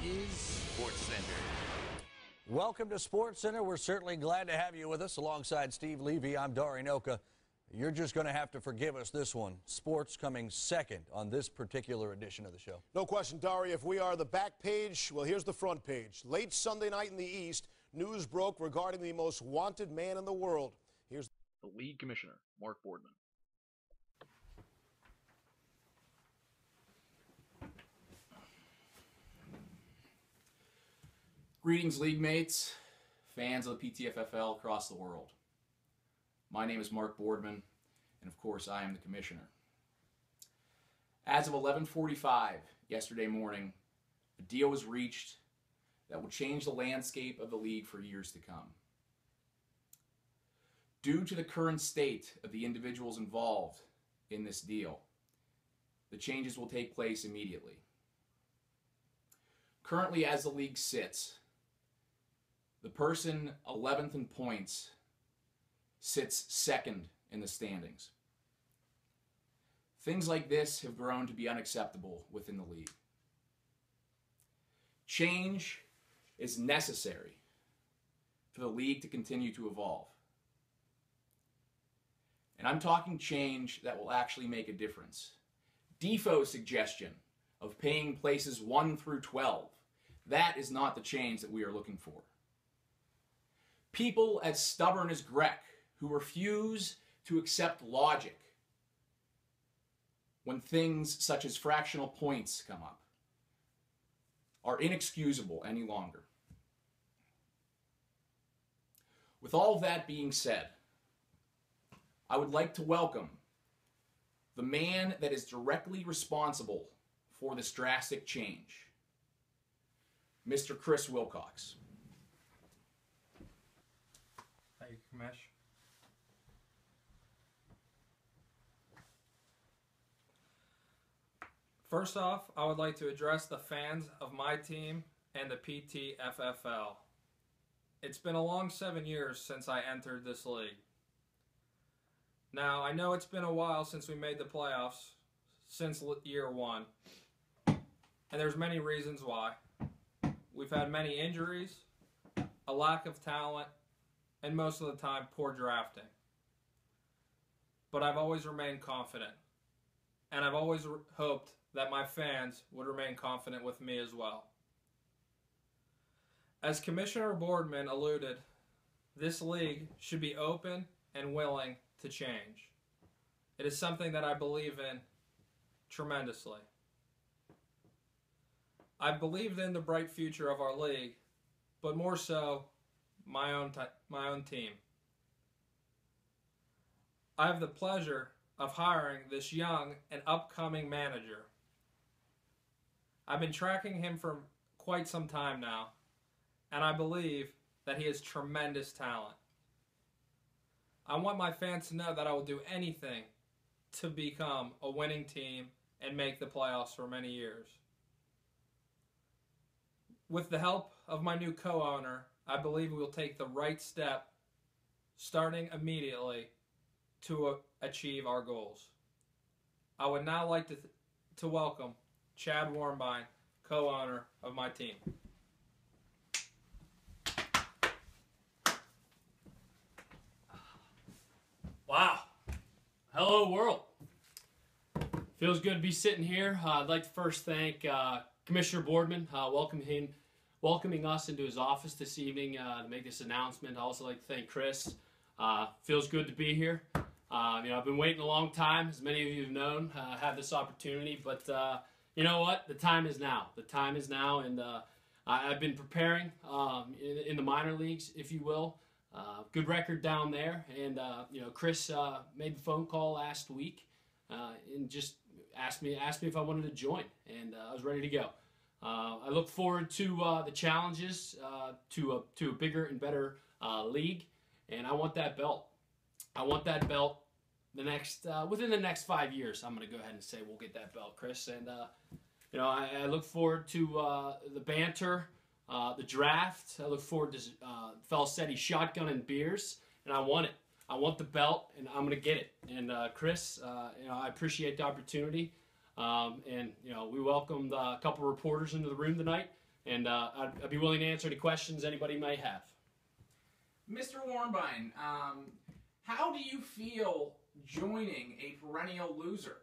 is Sports Center. Welcome to Sports Center. We're certainly glad to have you with us. Alongside Steve Levy, I'm Dari Noka. You're just going to have to forgive us this one. Sports coming second on this particular edition of the show. No question, Dari. If we are the back page, well, here's the front page. Late Sunday night in the East, news broke regarding the most wanted man in the world. Here's the league commissioner, Mark Boardman. Greetings, league mates, fans of the PTFFL across the world. My name is Mark Boardman, and of course, I am the commissioner. As of 11:45 yesterday morning, a deal was reached that will change the landscape of the league for years to come. Due to the current state of the individuals involved in this deal, the changes will take place immediately. Currently, as the league sits, the person 11th in points sits second in the standings. Things like this have grown to be unacceptable within the league. Change is necessary for the league to continue to evolve. And I'm talking change that will actually make a difference. Defoe's suggestion of paying places 1 through 12, that is not the change that we are looking for. People as stubborn as Greg, who refuse to accept logic when things such as fractional points come up, are inexcusable any longer. With all of that being said, I would like to welcome the man that is directly responsible for this drastic change, Mr. Chris Wilcox. Thank you, Commish. First off, I would like to address the fans of my team and the PTFFL. It's been a long 7 years since I entered this league. Now, I know it's been a while since we made the playoffs, since year one, and there's many reasons why. We've had many injuries, a lack of talent, and most of the time, poor drafting. But I've always remained confident, and I've always hoped that my fans would remain confident with me as well. As Commissioner Boardman alluded, this league should be open and willing to change. It is something that I believe in tremendously. I believed in the bright future of our league, but more so, my own team. I have the pleasure of hiring this young and upcoming manager. I've been tracking him for quite some time now, and I believe that he has tremendous talent. I want my fans to know that I will do anything to become a winning team and make the playoffs for many years. With the help of my new co-owner, I believe we will take the right step, starting immediately, to achieve our goals. I would now like to welcome Chad Warmbine, co-owner of my team. Wow. Hello, world. Feels good to be sitting here. I'd like to first thank Commissioner Boardman welcoming us into his office this evening to make this announcement. I'd also like to thank Chris. Feels good to be here. I've been waiting a long time, as many of you have known, have this opportunity, but you know what? The time is now. The time is now, and I've been preparing in the minor leagues, if you will. Good record down there, and Chris made the phone call last week and just asked me if I wanted to join, and I was ready to go. I look forward to the challenges to a bigger and better league, and I want that belt. I want that belt within the next 5 years. I'm going to go ahead and say we'll get that belt, Chris, and I look forward to the banter. The draft. I look forward to Falsetti shotgun and beers, and I want it. I want the belt, and I'm going to get it. And Chris, I appreciate the opportunity. And we welcomed a couple reporters into the room tonight, and I'd be willing to answer any questions anybody might have. Mr. Warmbine, how do you feel joining a perennial loser?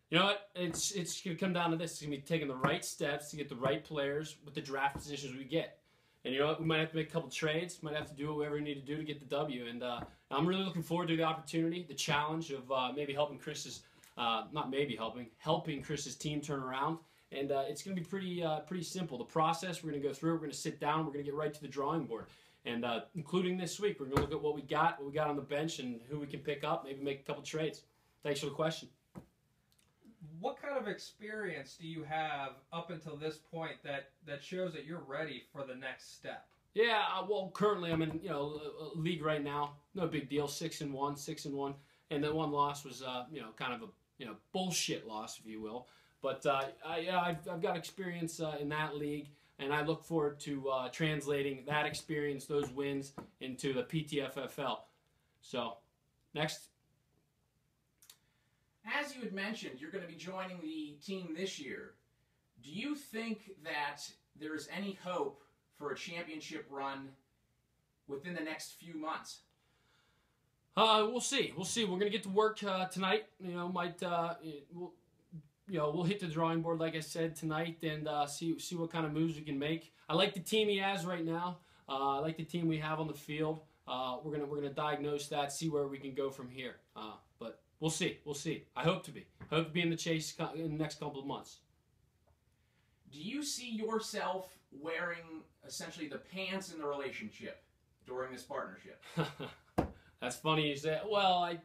You know what? It's going to come down to this. It's going to be taking the right steps to get the right players with the draft positions we get. And you know what? We might have to make a couple trades. Might have to do whatever we need to do to get the W. And I'm really looking forward to the opportunity, the challenge of maybe helping Chris's, helping Chris's team turn around. And it's going to be pretty simple. The process we're going to go through. We're going to sit down. We're going to get right to the drawing board. And including this week, we're going to look at what we got on the bench, and who we can pick up. Maybe make a couple trades. Thanks for the question. What kind of experience do you have up until this point that shows that you're ready for the next step? Yeah, well, currently I'm in a league right now. No big deal, 6-1, and the one loss was kind of a bullshit loss, if you will. But I've got experience in that league, and I look forward to translating that experience, those wins, into the PTFFL. So, next. As you had mentioned, you're going to be joining the team this year. Do you think that there's any hope for a championship run within the next few months? We'll see. We're going to get to work tonight. We'll hit the drawing board, like I said, tonight, and see what kind of moves we can make. I like the team he has right now. I like the team we have on the field. We're gonna diagnose that, see where we can go from here. But we'll see. I hope to be in the chase in the next couple of months. Do you see yourself wearing essentially the pants in the relationship during this partnership? That's funny you say. Well, I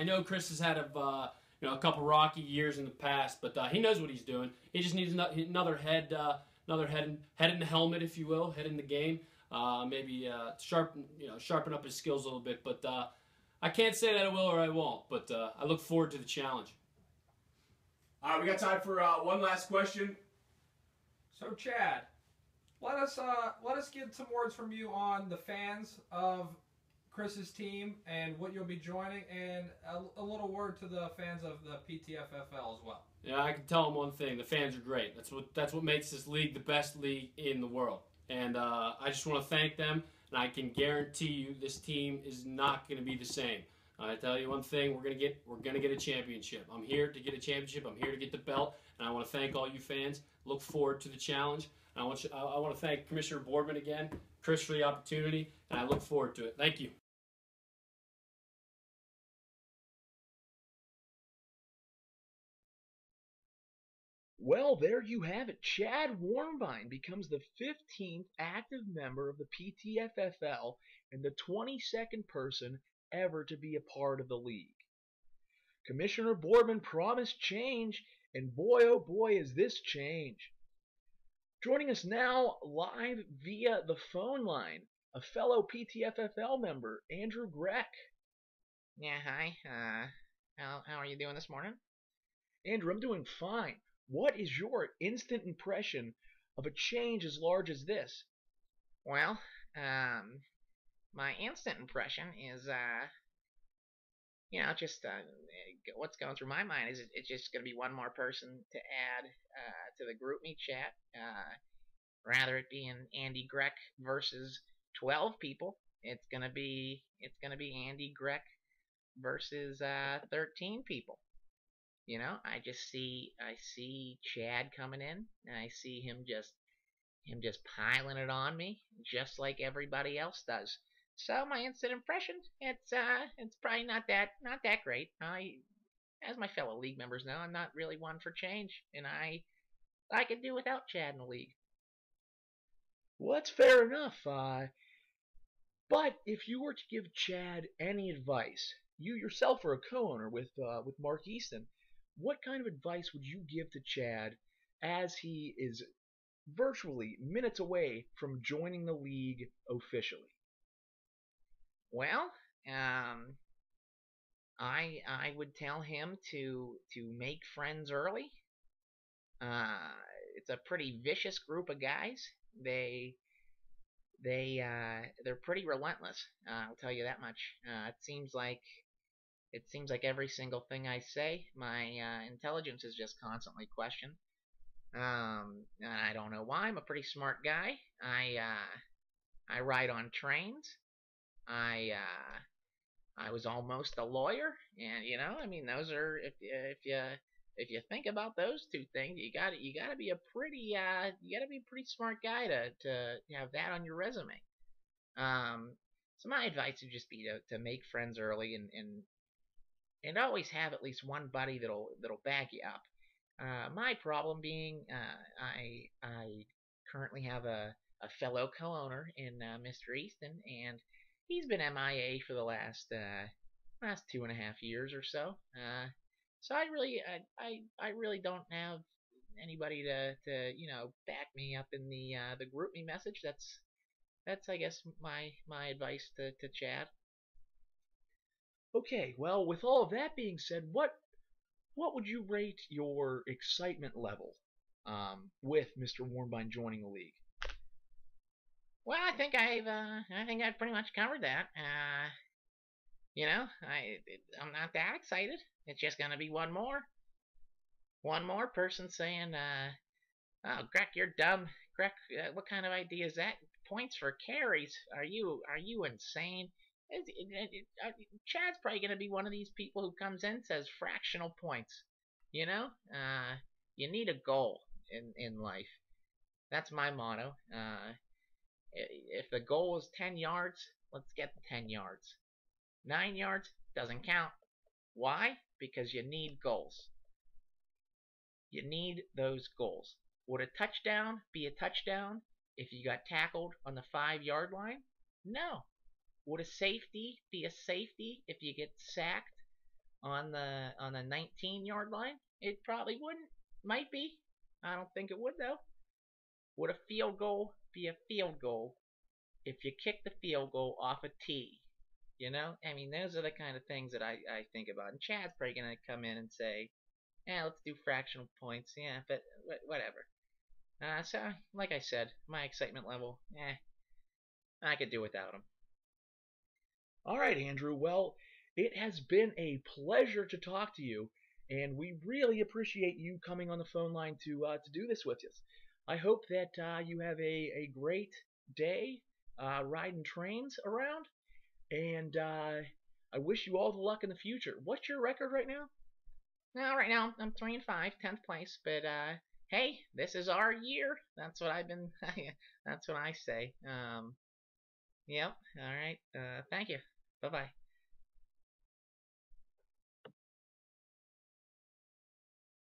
know Chris has had a couple rocky years in the past, but he knows what he's doing. He just needs another head in the helmet, if you will, head in the game. Maybe sharpen up his skills a little bit. But I can't say that I will or I won't. But I look forward to the challenge. All right, we got time for one last question. So, Chad, let us get some words from you on the fans of Chris's team and what you'll be joining, and a little word to the fans of the PTFFL as well. Yeah, I can tell them one thing: the fans are great. That's what makes this league the best league in the world. And I just want to thank them, and I can guarantee you this team is not going to be the same. I tell you one thing: we're gonna get a championship. I'm here to get a championship. I'm here to get the belt, and I want to thank all you fans. Look forward to the challenge. And I want to thank Commissioner Boardman again, Chris, for the opportunity, and I look forward to it. Thank you. Well, there you have it. Chad Warmbine becomes the 15th active member of the PTFFL and the 22nd person ever to be a part of the league. Commissioner Boardman promised change, and boy oh boy is this change. Joining us now live via the phone line, a fellow PTFFL member, Andrew Greck. Yeah, hi. How are you doing this morning? Andrew, I'm doing fine. What is your instant impression of a change as large as this? Well, my instant impression is, what's going through my mind is it's just going to be one more person to add to the group me chat. Rather it being Andy Greck versus 12 people, it's gonna be Andy Greck versus 13 people. You know, I see Chad coming in, and I see him just piling it on me, just like everybody else does. So my instant impression, it's probably not that great. As my fellow league members know, I'm not really one for change, and I could do without Chad in the league. Well, that's fair enough. But if you were to give Chad any advice, you yourself are a co-owner with Mark Easton. What kind of advice would you give to Chad as he is virtually minutes away from joining the league officially? Well, I would tell him to make friends early. It's a pretty vicious group of guys. They're pretty relentless. I'll tell you that much. It seems like every single thing I say, my intelligence is just constantly questioned. I don't know why. I'm a pretty smart guy. I ride on trains. I was almost a lawyer, and I mean, those are if you think about those two things, you gotta be a pretty smart guy to have that on your resume. So my advice would just be to make friends early and always have at least one buddy that'll back you up. My problem being, I currently have a fellow co-owner in Mr. Easton, and he's been MIA for the last 2.5 years or so. So I really don't have anybody to back me up in the group me message. That's I guess my advice to Chad. Okay, well, with all of that being said, what would you rate your excitement level with Mr. Warnbein joining the league? Well, I think I've pretty much covered that. I'm not that excited. It's just gonna be one more person saying, "Oh, Greg, you're dumb. Greg, what kind of idea is that? Points for carries? Are you insane?" Chad's probably gonna be one of these people who comes in and says fractional points. You know, you need a goal in life. That's my motto. If the goal is 10 yards, let's get the 10 yards. 9 yards doesn't count. Why? Because you need goals. You need those goals. Would a touchdown be a touchdown if you got tackled on the 5 yard line? No. Would a safety be a safety if you get sacked on the 19 yard line? It probably wouldn't. Might be. I don't think it would though. Would a field goal be a field goal if you kick the field goal off a tee? I mean, those are the kind of things that I think about. And Chad's probably going to come in and say, yeah, let's do fractional points. Yeah, but whatever. So, like I said, my excitement level, I could do without him. All right, Andrew. Well, it has been a pleasure to talk to you, and we really appreciate you coming on the phone line to do this with us. I hope that you have a great day riding trains around, and I wish you all the luck in the future. What's your record right now? Now, right now, I'm 3-5, 10th place, but hey, this is our year. That's what I've been. That's what I say. Yep. All right. Thank you. Bye bye.